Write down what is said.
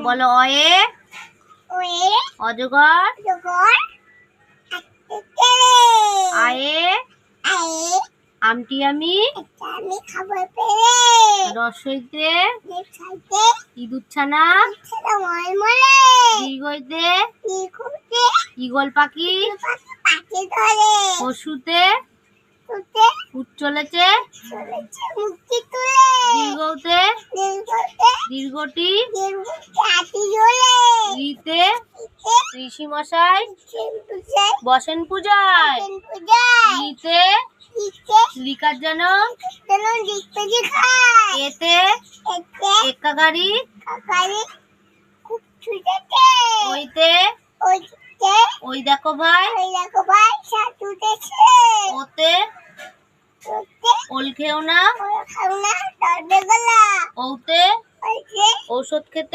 বলো অয়ে অজগর, আয়ে আমটি আমি, রসইতে ইঁদুরছানা, দীর্ঘইতে ঈগল পাখি, পশুতে উট চলেছে, দীর্ঘতে দীর্ঘটি, ঋতে ঋষি মশাই বসেন পূজায়, লিতে লিকার যেন, এতে এক্কা গাড়ি, ওইতে ওই দেখো ভাই, ওতে ওল খেও না, ওতে ঔষধ খেতে